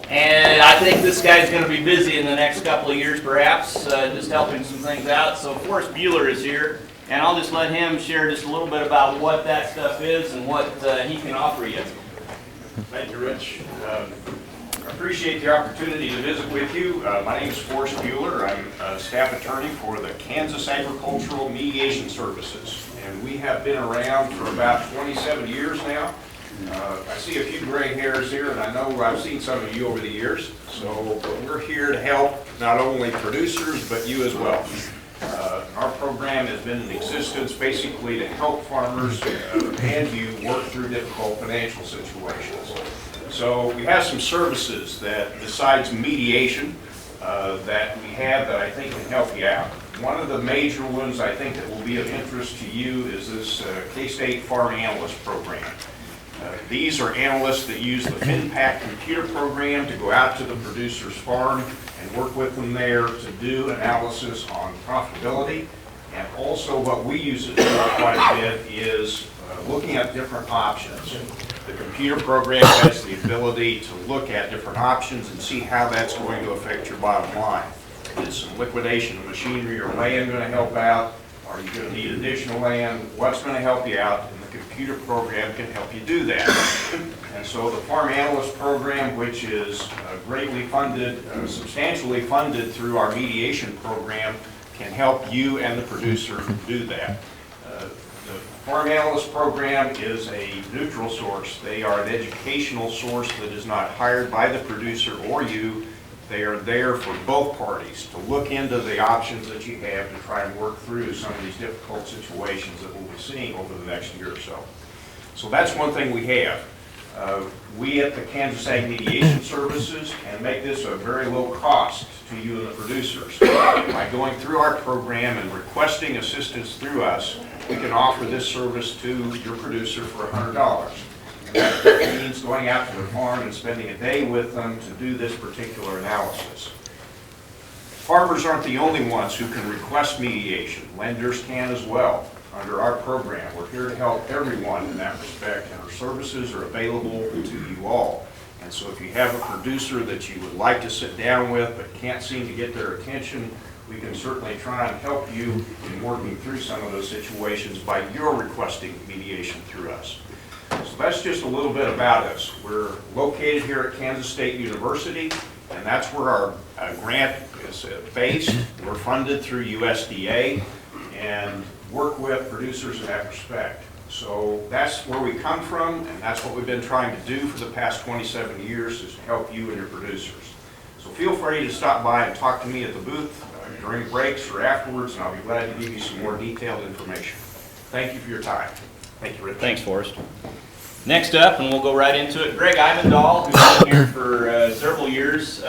And I think this guy's going to be busy in the next couple of years, perhaps, just helping some things out. So Forrest Bueller is here, and I'll just let him share just a little bit about what that stuff is and what he can offer you. Thank you, Rich. I appreciate the opportunity to visit with you. My name is Forrest Bueller. I'm a staff attorney for the Kansas Agricultural Mediation Services, and we have been around for about 27 years now. I see a few gray hairs here, and I know I've seen some of you over the years. So we're here to help not only producers, but you as well. Our program has been in existence basically to help farmers and you work through difficult financial situations. So we have some services that, besides mediation, that we have that I think can help you out. One of the major ones I think that will be of interest to you is this K-State Farm Analyst Program. These are analysts that use the FinPack computer program to go out to the producer's farm and work with them there to do analysis on profitability. And also what we use it for quite a bit is looking at different options. The computer program has the ability to look at different options and see how that's going to affect your bottom line. Is some liquidation of machinery or land going to help out? Are you going to need additional land? What's going to help you out? And the computer program can help you do that. And so the Farm Analyst Program, which is greatly funded, substantially funded through our mediation program, can help you and the producer do that. The Farm Analyst Program is a neutral source. They are an educational source that is not hired by the producer or you. They are there for both parties to look into the options that you have to try and work through some of these difficult situations that we'll be seeing over the next year or so. So that's one thing we have. We at the Kansas Ag Mediation Services can make this a very low cost to you and the producers. By going through our program and requesting assistance through us, we can offer this service to your producer for $100. That means going out to the farm and spending a day with them to do this particular analysis. Farmers aren't the only ones who can request mediation. Lenders can as well. Under our program, we're here to help everyone in that respect, and our services are available to you all. And so if you have a producer that you would like to sit down with but can't seem to get their attention, we can certainly try and help you in working through some of those situations by your requesting mediation through us. So that's just a little bit about us. We're located here at Kansas State University, and that's where our grant is based. We're funded through USDA and work with producers in that respect. So that's where we come from, and that's what we've been trying to do for the past 27 years, is to help you and your producers. So feel free to stop by and talk to me at the booth during breaks or afterwards, and I'll be glad to give you some more detailed information. Thank you for your time. Thank you, Rich. Thanks, Forrest. Next up, and we'll go right into it, Gregg Ibendahl, who's been here for several years,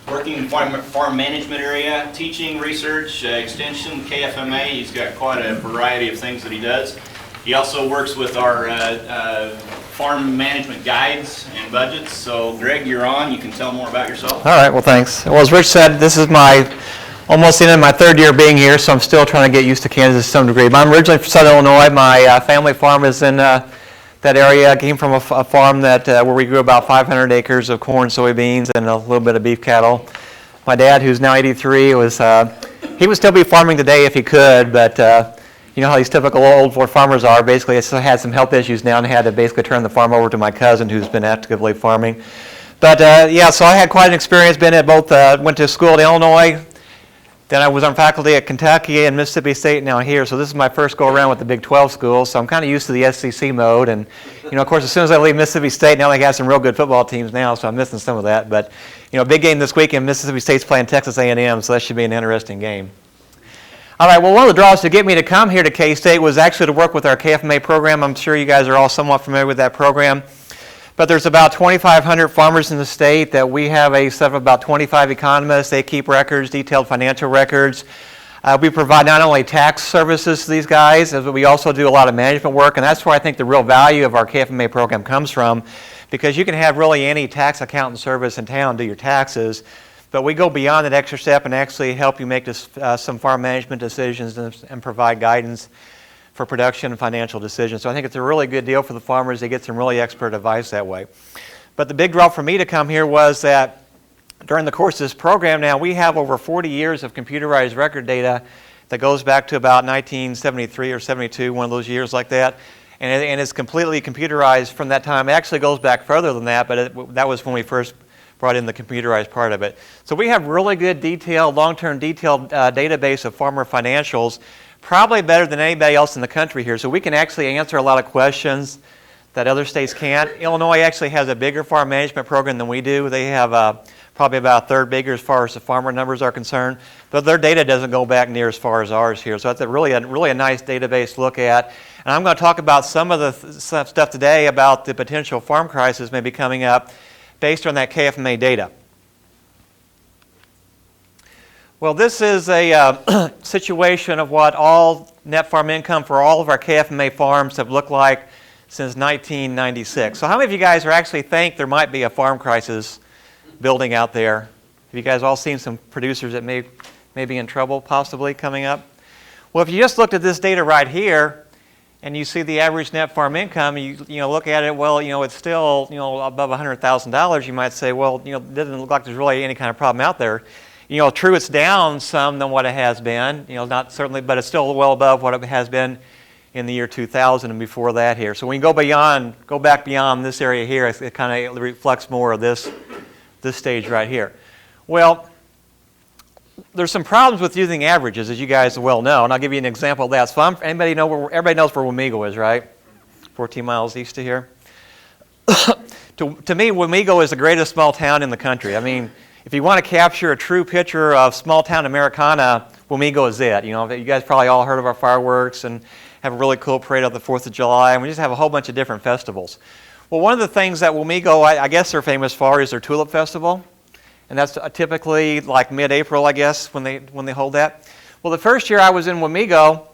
working in farm management area, teaching, research, extension, KFMA. He's got quite a variety of things that he does. He also works with our farm management guides and budgets. So, Gregg, you're on. You can tell more about yourself. All right. Well, thanks. Well, as Rich said, this is almost the end of my third year being here, so I'm still trying to get used to Kansas to some degree. But I'm originally from Southern Illinois. My family farm is in that area. I came from a farm where we grew about 500 acres of corn, soybeans, and a little bit of beef cattle. My dad, who's now 83, he would still be farming today if he could, but you know how these typical old farmers are. Basically, I still had some health issues now and had to basically turn the farm over to my cousin, who's been actively farming. But yeah, so I had quite an experience. Been at both, went to school at Illinois. Then I was on faculty at Kentucky and Mississippi State, now here. So this is my first go around with the Big 12 schools. So I'm kind of used to the SEC mode. And, you know, of course, as soon as I leave Mississippi State, now they have some real good football teams now, so I'm missing some of that. But, you know, big game this weekend, Mississippi State's playing Texas A&M, so that should be an interesting game. All right, well, one of the draws to get me to come here to K-State was actually to work with our KFMA program. I'm sure you guys are all somewhat familiar with that program. But there's about 2,500 farmers in the state that we have a set of about 25 economists. They keep records, detailed financial records. We provide not only tax services to these guys, but we also do a lot of management work, and that's where I think the real value of our KFMA program comes from, because you can have really any tax accountant service in town do your taxes, but we go beyond that extra step and actually help you make some farm management decisions and provide guidance for production and financial decisions. So I think it's a really good deal for the farmers. They get some really expert advice that way. But the big draw for me to come here was that during the course of this program now, we have over 40 years of computerized record data that goes back to about 1973 or 72, one of those years like that. And it's completely computerized from that time. It actually goes back further than that, but that was when we first brought in the computerized part of it. So we have really good detailed, long-term detailed database of farmer financials, probably better than anybody else in the country here. So we can actually answer a lot of questions that other states can't. Illinois actually has a bigger farm management program than we do. They have probably about a third bigger as far as the farmer numbers are concerned, but their data doesn't go back near as far as ours here. So that's really a nice database to look at. And I'm going to talk about some of the stuff today about the potential farm crisis maybe coming up based on that KFMA data. Well, this is a situation of what all net farm income for all of our KFMA farms have looked like since 1996. So how many of you guys actually think there might be a farm crisis building out there? Have you guys all seen some producers that may be in trouble possibly coming up? Well, if you just looked at this data right here and you see the average net farm income, you look at it, well, it's still above $100,000. You might say, well, it doesn't look like there's really any kind of problem out there. True, it's down some than what it has been, not certainly, but it's still well above what it has been in the year 2000 and before that here. So when you go back beyond this area here, it kind of reflects more of this stage right here. Well, there's some problems with using averages, as you guys well know, and I'll give you an example of that. So everybody knows where Wamego is, right? 14 miles east of here. To me, Wamego is the greatest small town in the country. I mean, if you want to capture a true picture of small town Americana, Wamego is it. You guys probably all heard of our fireworks and have a really cool parade on the 4th of July, and we just have a whole bunch of different festivals. Well, one of the things that Wamego, I guess they're famous for is their tulip festival, and that's typically like mid-April, I guess, when they hold that. Well, the first year I was in Wamego,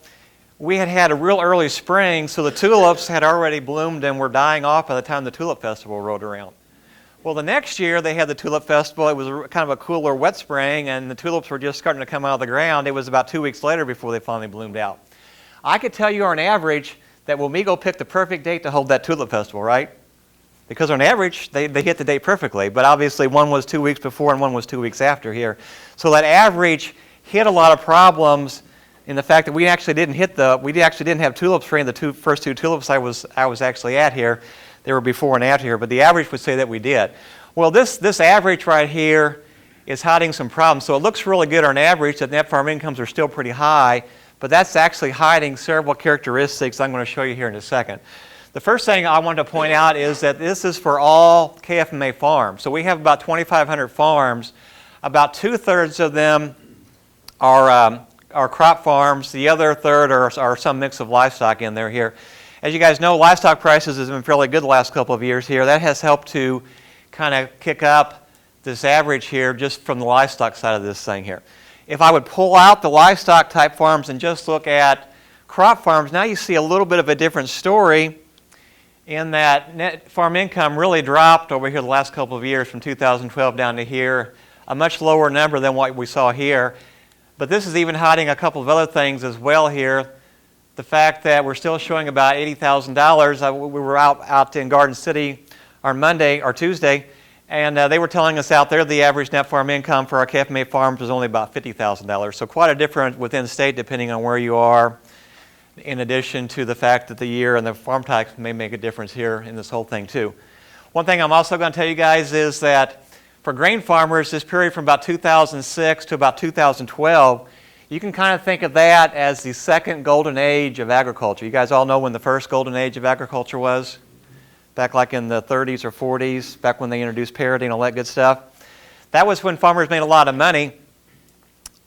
we had a real early spring, so the tulips had already bloomed and were dying off by the time the tulip festival rolled around. Well, the next year they had the tulip festival. It was kind of a cooler, wet spring, and the tulips were just starting to come out of the ground. It was about 2 weeks later before they finally bloomed out. I could tell you on average that Wamego picked the perfect date to hold that tulip festival, right? Because on average, they hit the date perfectly, but obviously one was 2 weeks before and one was 2 weeks after here. So that average hit a lot of problems in the fact that we actually didn't have tulips for any of the first two tulips I was actually at here. They were before and after here, but the average would say that we did. Well, this average right here is hiding some problems. So it looks really good on average that net farm incomes are still pretty high, but that's actually hiding several characteristics I'm going to show you here in a second. The first thing I wanted to point out is that this is for all KFMA farms. So we have about 2,500 farms. About 2/3 of them are crop farms. The other third are some mix of livestock in there here. As you guys know, livestock prices have been fairly good the last couple of years here. That has helped to kind of kick up this average here just from the livestock side of this thing here. If I would pull out the livestock type farms and just look at crop farms, now you see a little bit of a different story in that net farm income really dropped over here the last couple of years from 2012 down to here, a much lower number than what we saw here. But this is even hiding a couple of other things as well here. The fact that we're still showing about $80,000. We were out in Garden City on Monday or Tuesday, and they were telling us out there the average net farm income for our KFMA farms was only about $50,000. So quite a difference within state depending on where you are, in addition to the fact that the year and the farm types may make a difference here in this whole thing too. One thing I'm also going to tell you guys is that for grain farmers, this period from about 2006 to about 2012, you can kind of think of that as the second golden age of agriculture. You guys all know when the first golden age of agriculture was? Back like in the 30s or 40s, back when they introduced parity and all that good stuff. That was when farmers made a lot of money.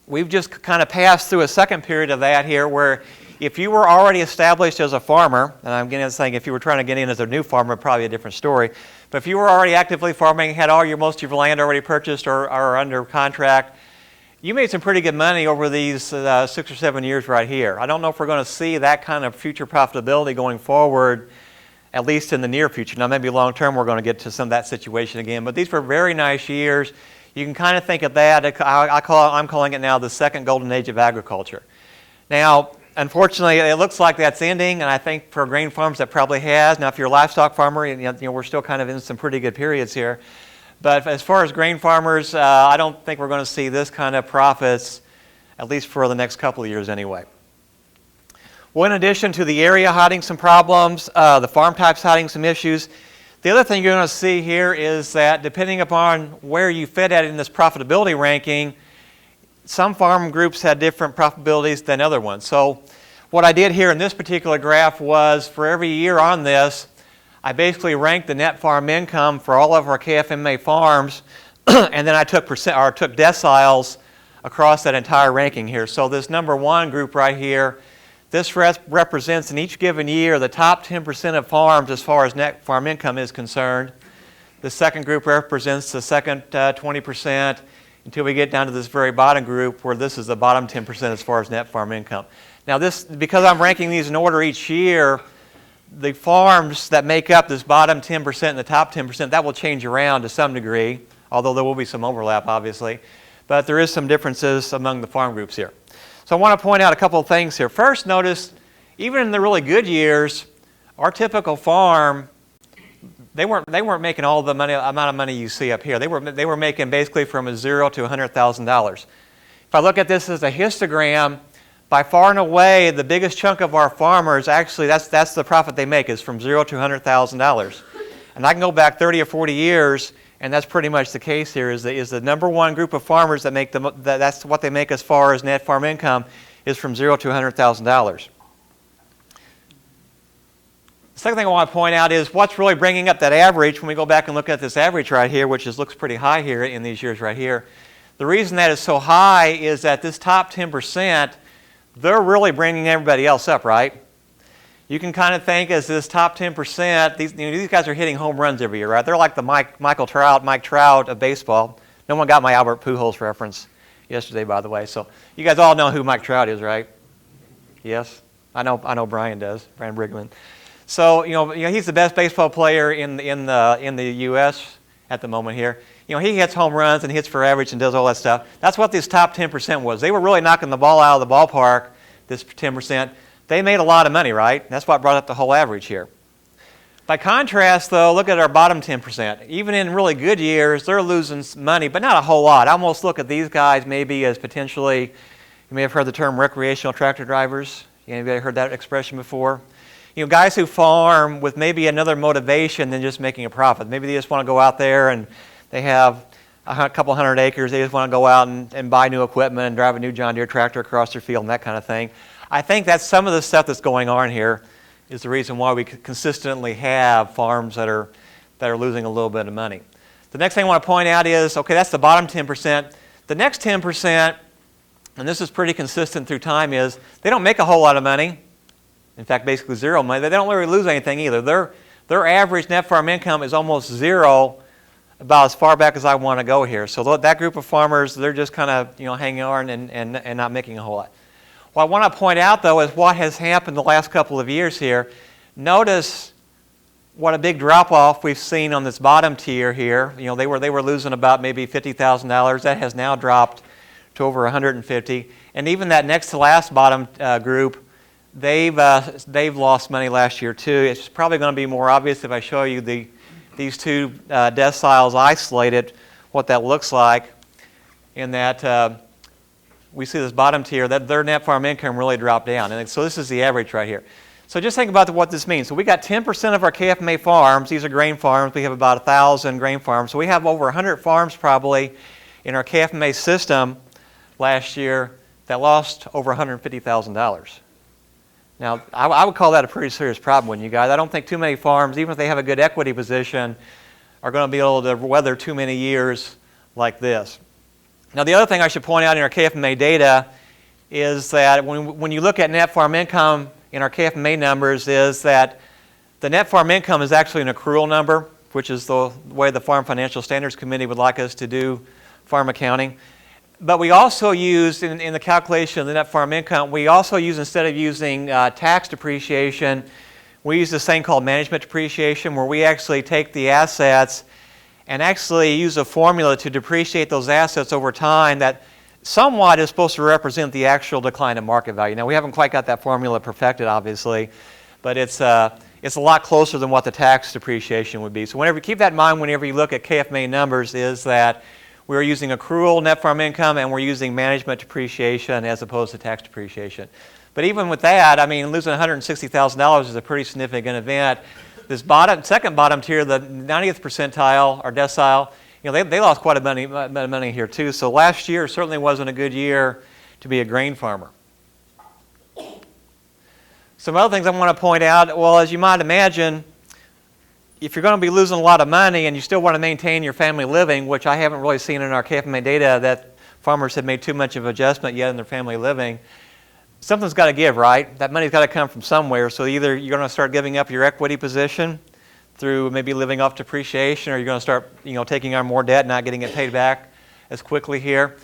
We've just kind of passed through a second period of that here where if you were already established as a farmer, and I'm getting to saying if you were trying to get in as a new farmer, probably a different story, but if you were already actively farming, had most of your land already purchased or under contract, you made some pretty good money over these 6 or 7 years right here. I don't know if we're going to see that kind of future profitability going forward, at least in the near future. Now maybe long term we're going to get to some of that situation again, but these were very nice years. You can kind of think of that, I'm calling it now the second golden age of agriculture. Now, unfortunately, it looks like that's ending, and I think for grain farms that probably has. Now, if you're a livestock farmer, we're still kind of in some pretty good periods here. But as far as grain farmers, I don't think we're going to see this kind of profits, at least for the next couple of years anyway. Well, in addition to the area hiding some problems, the farm types hiding some issues, the other thing you're going to see here is that depending upon where you fit at in this profitability ranking, some farm groups had different profitabilities than other ones. So what I did here in this particular graph was for every year on this, I basically ranked the net farm income for all of our KFMA farms, and then I took deciles across that entire ranking here. So this number 1 group right here, this represents in each given year the top 10% of farms as far as net farm income is concerned. The second group represents the second 20% until we get down to this very bottom group where this is the bottom 10% as far as net farm income. Now this, because I'm ranking these in order each year, the farms that make up this bottom 10% and the top 10%, that will change around to some degree, although there will be some overlap obviously. But there is some differences among the farm groups here. So I want to point out a couple of things here. First, notice, even in the really good years, our typical farm, they weren't making all the amount of money you see up here. They were making basically from $0 to $100,000. If I look at this as a histogram, by far and away, the biggest chunk of our farmers, actually, that's the profit they make, is from $0 to $100,000. And I can go back 30 or 40 years, and that's pretty much the case here, is the number 1 group of farmers that make that's what they make as far as net farm income, is from $0 to $100,000. The second thing I want to point out is what's really bringing up that average when we go back and look at this average right here, which looks pretty high here in these years right here. The reason that is so high is that this top 10%, they're really bringing everybody else up, right? You can kind of think as this top 10%, these guys are hitting home runs every year, right? They're like the Mike Trout of baseball. No one got my Albert Pujols reference yesterday, by the way. So you guys all know who Mike Trout is, right? Yes? I know Brian does, Brian Brigman. So he's the best baseball player in the U.S. at the moment here. He hits home runs and hits for average and does all that stuff. That's what this top 10% was. They were really knocking the ball out of the ballpark, this 10%. They made a lot of money, right? That's what brought up the whole average here. By contrast, though, look at our bottom 10%. Even in really good years, they're losing money, but not a whole lot. I almost look at these guys maybe as potentially, you may have heard the term recreational tractor drivers. Anybody heard that expression before? Guys who farm with maybe another motivation than just making a profit. Maybe they just want to go out there and they have a couple 100 acres. They just want to go out and buy new equipment and drive a new John Deere tractor across their field and that kind of thing. I think that's some of the stuff that's going on here is the reason why we consistently have farms that are losing a little bit of money. The next thing I want to point out is, okay, that's the bottom 10%. The next 10%, and this is pretty consistent through time, is they don't make a whole lot of money. In fact, basically zero money. They don't really lose anything either. Their average net farm income is almost zero about as far back as I want to go here. So that group of farmers, they're just kind of hanging on and not making a whole lot. What I want to point out, though, is what has happened the last couple of years here. Notice what a big drop-off we've seen on this bottom tier here. They were losing about maybe $50,000. That has now dropped to over $150,000. And even that next to last bottom group, they've lost money last year too. It's probably going to be more obvious if I show you these two deciles isolated, what that looks like, in that we see this bottom tier, that their net farm income really dropped down. And so this is the average right here. So just think about what this means. So we got 10% of our KFMA farms. These are grain farms. We have about 1,000 grain farms. So we have over 100 farms probably in our KFMA system last year that lost over $150,000. Now, I would call that a pretty serious problem, wouldn't you guys? I don't think too many farms, even if they have a good equity position, are going to be able to weather too many years like this. Now, the other thing I should point out in our KFMA data is that when you look at net farm income in our KFMA numbers, is that the net farm income is actually an accrual number, which is the way the Farm Financial Standards Committee would like us to do farm accounting. But we also use, in the calculation of the net farm income, we also use, instead of using tax depreciation, we use this thing called management depreciation, where we actually take the assets and actually use a formula to depreciate those assets over time that somewhat is supposed to represent the actual decline in market value. Now, we haven't quite got that formula perfected, obviously, but it's a lot closer than what the tax depreciation would be. So whenever, keep that in mind whenever you look at KFMA numbers, is that we're using accrual net farm income and we're using management depreciation as opposed to tax depreciation. But even with that, I mean, losing $160,000 is a pretty significant event. This second bottom tier, the 90th percentile or decile, you know, they lost quite a bit of money here too. So last year certainly wasn't a good year to be a grain farmer. Some other things I want to point out, well, as you might imagine, if you're going to be losing a lot of money and you still want to maintain your family living, which I haven't really seen in our KFMA data that farmers have made too much of an adjustment yet in their family living, something's got to give, right? That money's got to come from somewhere. So either you're going to start giving up your equity position through maybe living off depreciation, or you're going to start, you know, taking on more debt, not getting it paid back as quickly here.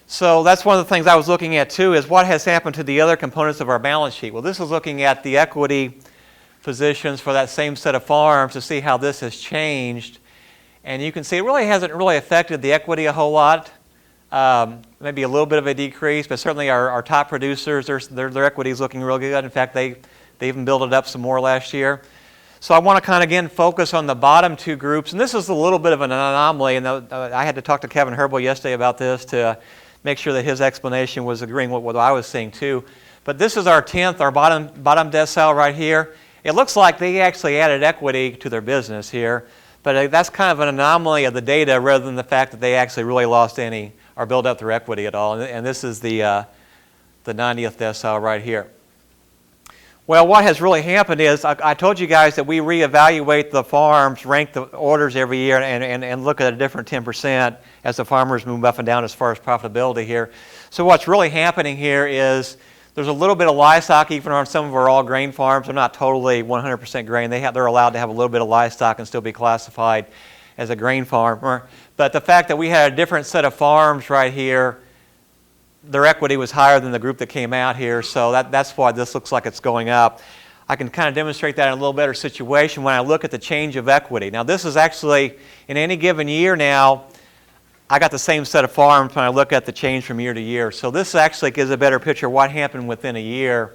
So that's one of the things I was looking at too, is what has happened to the other components of our balance sheet. Well, this is looking at the equity positions for that same set of farms to see how this has changed. And you can see it really hasn't really affected the equity a whole lot. Maybe a little bit of a decrease, but certainly our top producers, their equity is looking real good. In fact, they even built it up some more last year. So I want to kind of, again, focus on the bottom two groups. And this is a little bit of an anomaly. And I had to talk to Kevin Herbal yesterday about this to make sure that his explanation was agreeing with what I was seeing too. But this is our 10th, our bottom decile right here. It looks like they actually added equity to their business here. But that's kind of an anomaly of the data rather than the fact that they actually really lost any or build up their equity at all. And this is the 90th decile right here. Well, what has really happened is I told you guys that we reevaluate the farms, rank the orders every year, and look at a different 10% as the farmers move up and down as far as profitability here. So what's really happening here is there's a little bit of livestock even on some of our all grain farms. They're not totally 100% grain. They're allowed to have a little bit of livestock and still be classified as a grain farmer. But the fact that we had a different set of farms right here, their equity was higher than the group that came out here, so that's why this looks like it's going up. I can kind of demonstrate that in a little better situation when I look at the change of equity. Now this is actually, in any given year now, I got the same set of farms when I look at the change from year to year. So this actually gives a better picture of what happened within a year.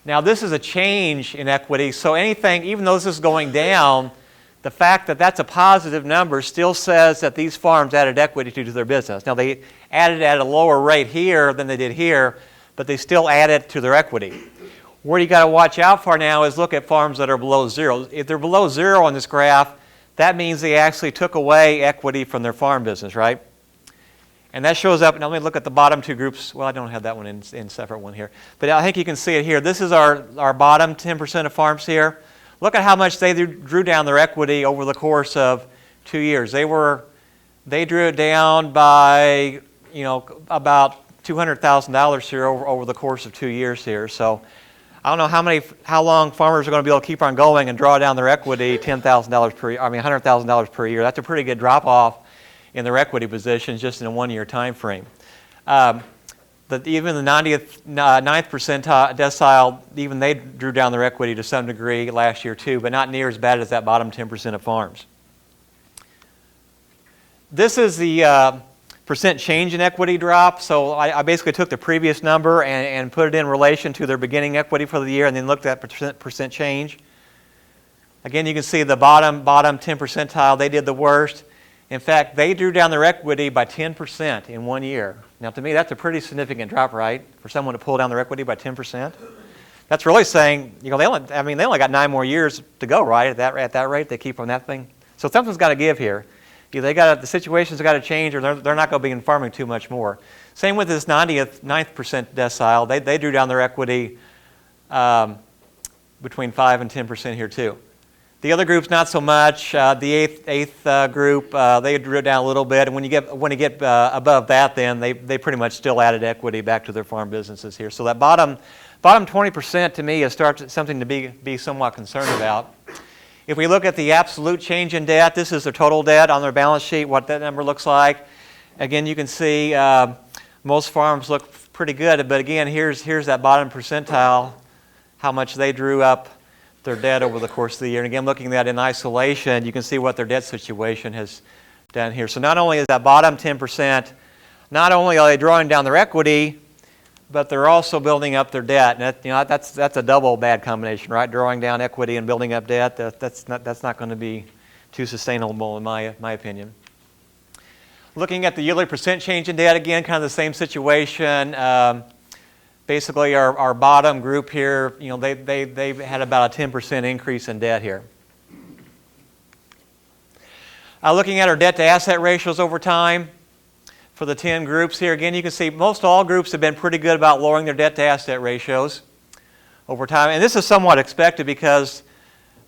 Now this is a change in equity, so anything, even though this is going down, the fact that that's a positive number still says that these farms added equity to their business. Now they added at a lower rate here than they did here, but they still added to their equity. Where you got to watch out for now is look at farms that are below zero. If they're below zero on this graph, that means they actually took away equity from their farm business, right? And that shows up, now let me look at the bottom two groups. Well, I don't have that one in separate one here. But I think you can see it here. This is our bottom 10% of farms here. Look at how much they drew down their equity over the course of 2 years. They drew it down by, you know, about $200,000 here over the course of 2 years here. So I don't know how long farmers are going to be able to keep on going and draw down their equity $10,000 per year. I mean $100,000 per year. That's a pretty good drop off in their equity positions just in a 1 year time frame. Even the 9th percentile decile, even they drew down their equity to some degree last year too, but not near as bad as that bottom 10% of farms. This is the percent change in equity drop. So I basically took the previous number and put it in relation to their beginning equity for the year and then looked at percent change. Again, you can see the bottom 10 percentile, they did the worst. In fact, they drew down their equity by 10% in 1 year. Now, to me, that's a pretty significant drop, right? For someone to pull down their equity by 10%. That's really saying, you know, they only got 9 more years to go, right? At that rate, they keep on that thing. So something's got to give here. Either the situation's got to change, or they're not going to be in farming too much more. Same with this 9th percent decile. They drew down their equity between 5 and 10% here too. The other groups, not so much. The eighth group, they drew it down a little bit. And when you get above that, then they pretty much still added equity back to their farm businesses here. So that bottom 20% to me is something to be somewhat concerned about. If we look at the absolute change in debt, this is the total debt on their balance sheet, what that number looks like. Again, you can see most farms look pretty good. But again, here's that bottom percentile, how much they drew up their debt over the course of the year. And again, looking at that in isolation, you can see what their debt situation has done here. So not only is that bottom 10% not only are they drawing down their equity, but they're also building up their debt. And that's a double bad combination, right? Drawing down equity and building up debt. That's not going to be too sustainable in my opinion. Looking at the yearly percent change in debt, again, kind of the same situation. Basically, our bottom group here, they've had about a 10% increase in debt here. Looking at our debt to asset ratios over time for the 10 groups here, again, you can see most all groups have been pretty good about lowering their debt to asset ratios over time. And this is somewhat expected because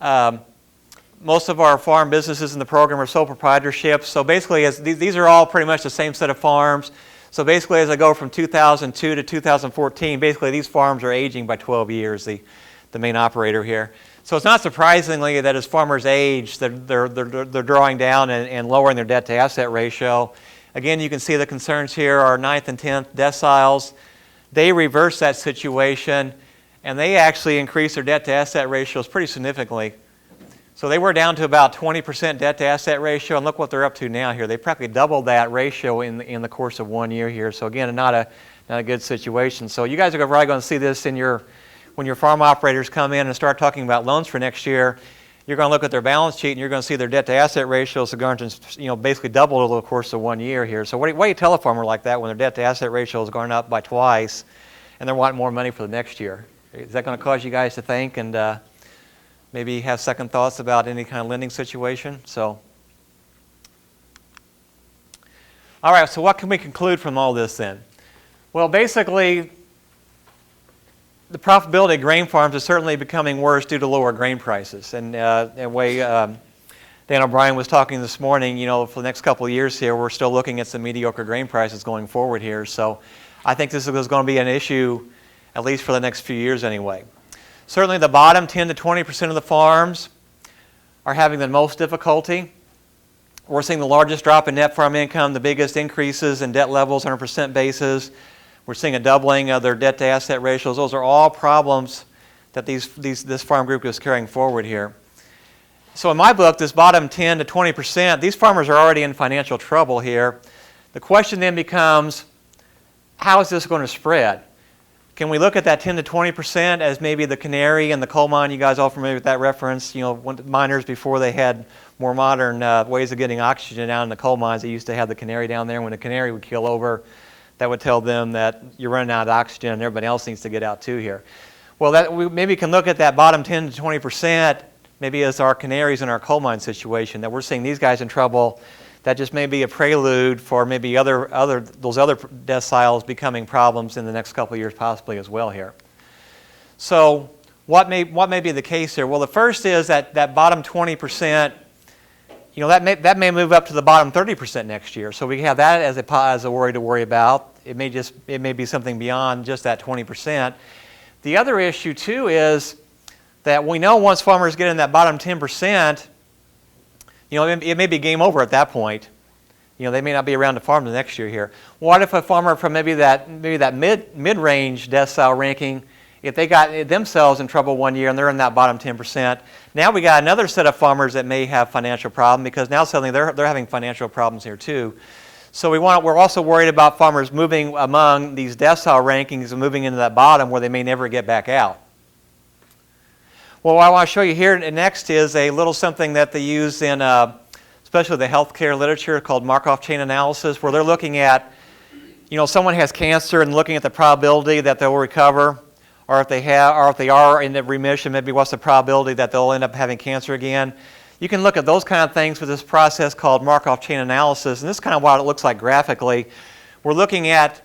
most of our farm businesses in the program are sole proprietorships. So basically, these are all pretty much the same set of farms. So basically, as I go from 2002 to 2014, basically these farms are aging by 12 years, the main operator here. So it's not surprisingly that as farmers age, they're drawing down and lowering their debt to asset ratio. Again, you can see the concerns here are 9th and 10th deciles. They reverse that situation, and they actually increase their debt to asset ratios pretty significantly. So they were down to about 20% debt to asset ratio, and look what they're up to now here. They practically doubled that ratio in the course of 1 year here. So again, not a good situation. So you guys are probably going to see this when your farm operators come in and start talking about loans for next year. You're going to look at their balance sheet and you're going to see their debt to asset ratios are going to basically double over the course of 1 year here. So what do you tell a farmer like that when their debt to asset ratio is going up by twice and they're wanting more money for the next year? Is that going to cause you guys to think and maybe have second thoughts about any kind of lending situation? So, all right, so what can we conclude from all this then? Well, basically, the profitability of grain farms is certainly becoming worse due to lower grain prices. And the way Dan O'Brien was talking this morning, for the next couple of years here, we're still looking at some mediocre grain prices going forward here. So I think this is going to be an issue at least for the next few years anyway. Certainly the bottom 10 to 20% of the farms are having the most difficulty. We're seeing the largest drop in net farm income, the biggest increases in debt levels on a percent basis. We're seeing a doubling of their debt to asset ratios. Those are all problems that this farm group is carrying forward here. So in my book, this bottom 10 to 20%, these farmers are already in financial trouble here. The question then becomes, how is this going to spread? Can we look at that 10 to 20% as maybe the canary in the coal mine? You guys all familiar with that reference? When miners, before they had more modern ways of getting oxygen down in the coal mines, they used to have the canary down there. When the canary would keel over, that would tell them that you're running out of oxygen and everybody else needs to get out too here. Well, we maybe can look at that bottom 10 to 20% maybe as our canaries in our coal mine situation, that we're seeing these guys in trouble. That just may be a prelude for maybe those other deciles becoming problems in the next couple of years possibly as well here. So what may be the case here? Well, the first is that bottom 20%, that may move up to the bottom 30% next year. So we have that as a worry to worry about. It may be something beyond just that 20%. The other issue too is that we know once farmers get in that bottom 10%, it may be game over at that point. They may not be around to farm the next year here. What if a farmer from maybe that mid-range decile ranking, if they got themselves in trouble 1 year and they're in that bottom 10%, now we got another set of farmers that may have financial problem because now suddenly they're having financial problems here too. So we're also worried about farmers moving among these decile rankings and moving into that bottom where they may never get back out. Well, what I want to show you here next is a little something that they use in especially the healthcare literature called Markov chain analysis, where they're looking at, someone has cancer and looking at the probability that they'll recover, or if they are in the remission, maybe what's the probability that they'll end up having cancer again. You can look at those kind of things with this process called Markov chain analysis, and this is kind of what it looks like graphically. We're looking at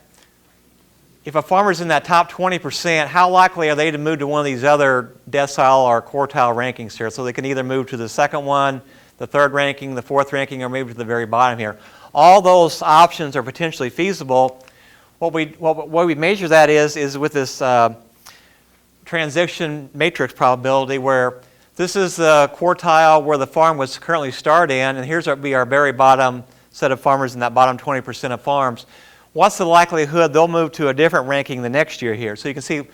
if a farmer's in that top 20%, how likely are they to move to one of these other decile or quartile rankings here? So they can either move to the second one, the third ranking, the fourth ranking, or maybe to the very bottom here. All those options are potentially feasible. What we measure that is with this transition matrix probability, where this is the quartile where the farm was currently started in, and here's our very bottom set of farmers in that bottom 20% of farms. What's the likelihood they'll move to a different ranking the next year here? So you can see,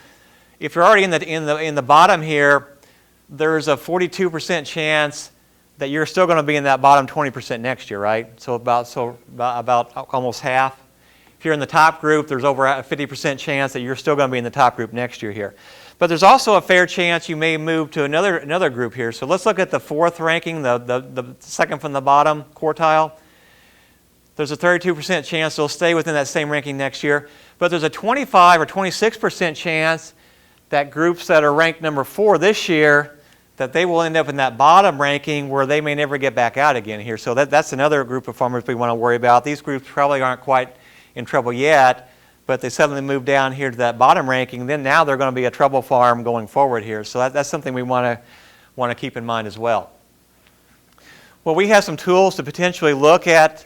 if you're already in the bottom here, there's a 42% chance that you're still going to be in that bottom 20% next year, right? So about almost half. If you're in the top group, there's over a 50% chance that you're still going to be in the top group next year here. But there's also a fair chance you may move to another group here. So let's look at the fourth ranking, the second from the bottom quartile. There's a 32% chance they'll stay within that same ranking next year. But there's a 25 or 26% chance that groups that are ranked number 4 this year, that they will end up in that bottom ranking where they may never get back out again here. So that's another group of farmers we want to worry about. These groups probably aren't quite in trouble yet, but they suddenly move down here to that bottom ranking, then now they're going to be a trouble farm going forward here. So that's something we want to keep in mind as well. Well, we have some tools to potentially look at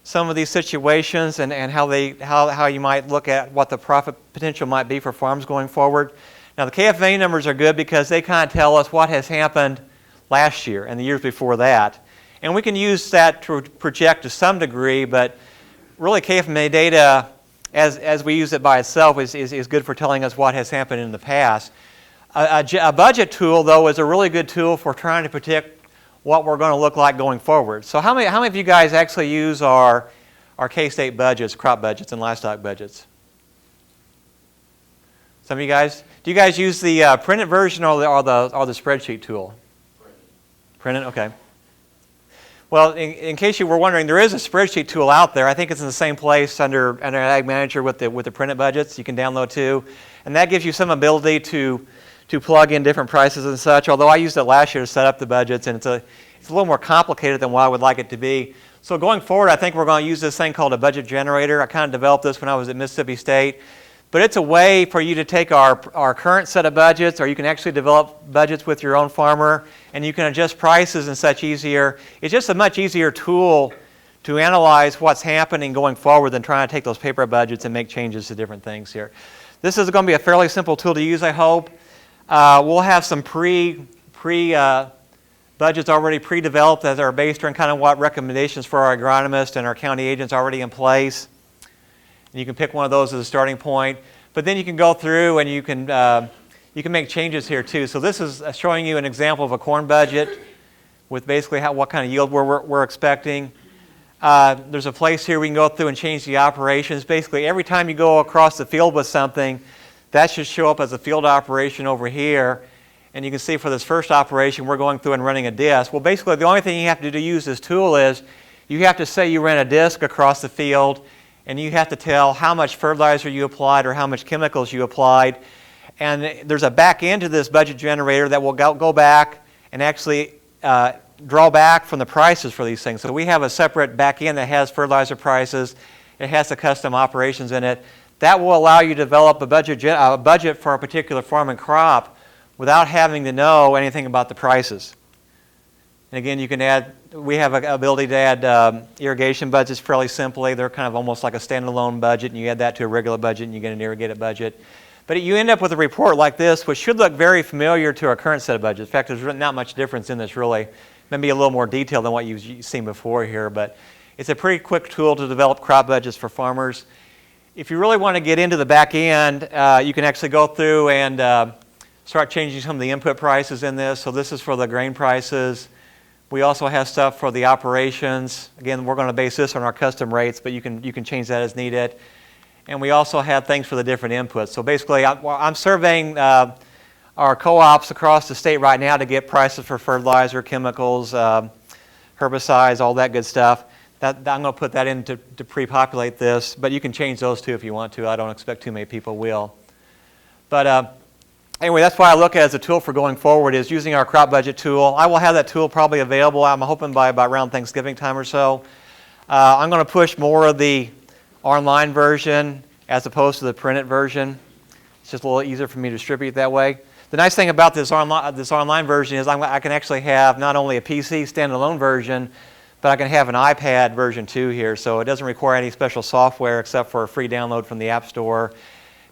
some of these situations and how you might look at what the profit potential might be for farms going forward. Now, the KFMA numbers are good because they kind of tell us what has happened last year and the years before that. And we can use that to project to some degree, but really KFMA data, as we use it by itself, is good for telling us what has happened in the past. A budget tool, though, is a really good tool for trying to predict what we're going to look like going forward. So how many of you guys actually use our K-State budgets, crop budgets, and livestock budgets? Some of you guys? Do you guys use the printed version or the spreadsheet tool? Printed, okay. Well, in case you were wondering, there is a spreadsheet tool out there. I think it's in the same place under Ag Manager with the printed budgets. You can download too, and that gives you some ability to plug in different prices and such. Although I used it last year to set up the budgets, and it's a little more complicated than what I would like it to be. So going forward, I think we're going to use this thing called a budget generator. I kind of developed this when I was at Mississippi State. But it's a way for you to take our current set of budgets, or you can actually develop budgets with your own farmer, and you can adjust prices and such easier. It's just a much easier tool to analyze what's happening going forward than trying to take those paper budgets and make changes to different things here. This is going to be a fairly simple tool to use, I hope. We'll have some budgets already pre-developed that are based on kind of what recommendations for our agronomists and our county agents already in place. And you can pick one of those as a starting point. But then you can go through and you can make changes here too. So this is showing you an example of a corn budget with basically what kind of yield we're expecting. There's a place here we can go through and change the operations. Basically, every time you go across the field with something, that should show up as a field operation over here. And you can see for this first operation, we're going through and running a disc. Well, basically, the only thing you have to do to use this tool is you have to say you ran a disc across the field, and you have to tell how much fertilizer you applied or how much chemicals you applied. And there's a back end to this budget generator that will go back and actually draw back from the prices for these things. So we have a separate back end that has fertilizer prices. It has the custom operations in it. That will allow you to develop a budget for a particular farm and crop without having to know anything about the prices. And again, you can add, we have an ability to add irrigation budgets fairly simply. They're kind of almost like a standalone budget, and you add that to a regular budget and you get an irrigated budget. But you end up with a report like this, which should look very familiar to our current set of budgets. In fact, there's not much difference in this really. Maybe a little more detail than what you've seen before here, but it's a pretty quick tool to develop crop budgets for farmers. If you really want to get into the back end, you can actually go through and start changing some of the input prices in this. So this is for the grain prices. We also have stuff for the operations. Again, we're going to base this on our custom rates, but you can change that as needed. And we also have things for the different inputs. So basically, I'm surveying our co-ops across the state right now to get prices for fertilizer, chemicals, herbicides, all that good stuff. I'm going to put that in to pre-populate this, but you can change those too if you want to. I don't expect too many people will. But anyway, that's why I look at it as a tool for going forward, is using our crop budget tool. I will have that tool probably available, I'm hoping, by about around Thanksgiving time or so. I'm going to push more of the online version as opposed to the printed version. It's just a little easier for me to distribute that way. The nice thing about this online version is I can actually have not only a PC standalone version, but I can have an iPad version too here. So it doesn't require any special software except for a free download from the App Store.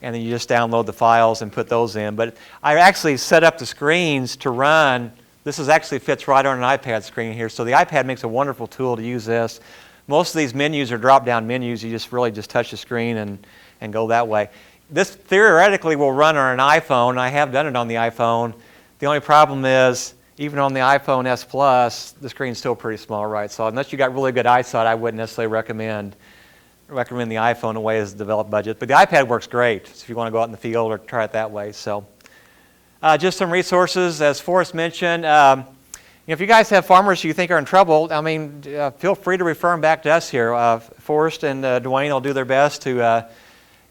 And then you just download the files and put those in. But I actually set up the screens to run. This actually fits right on an iPad screen here. So the iPad makes a wonderful tool to use this. Most of these menus are drop-down menus. You just really touch the screen and go that way. This theoretically will run on an iPhone. I have done it on the iPhone. The only problem is, even on the iPhone S Plus, the screen's still pretty small, right? So unless you got really good eyesight, I wouldn't necessarily recommend recommend the iPhone away as a developed budget, but the iPad works great if you want to go out in the field or try it that way. So, just some resources, as Forrest mentioned. If you guys have farmers you think are in trouble, I mean, feel free to refer them back to us here. Forrest and Dwayne will do their best to,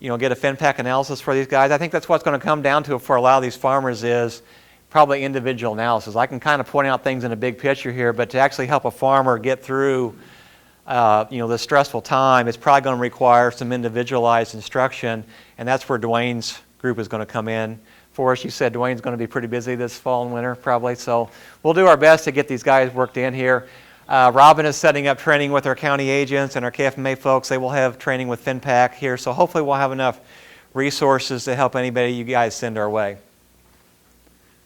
get a FinPAC analysis for these guys. I think that's what's going to come down to for a lot of these farmers is probably individual analysis. I can kind of point out things in a big picture here, but to actually help a farmer get through, this stressful time, it's probably going to require some individualized instruction, and that's where Dwayne's group is going to come in. Forrest, you said Dwayne's going to be pretty busy this fall and winter, probably, so we'll do our best to get these guys worked in here. Robin is setting up training with our county agents and our KFMA folks. They will have training with FinPAC here, so hopefully we'll have enough resources to help anybody you guys send our way.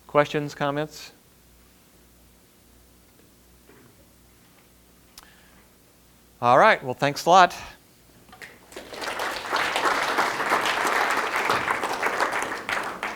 Questions, comments? All right, well, thanks a lot.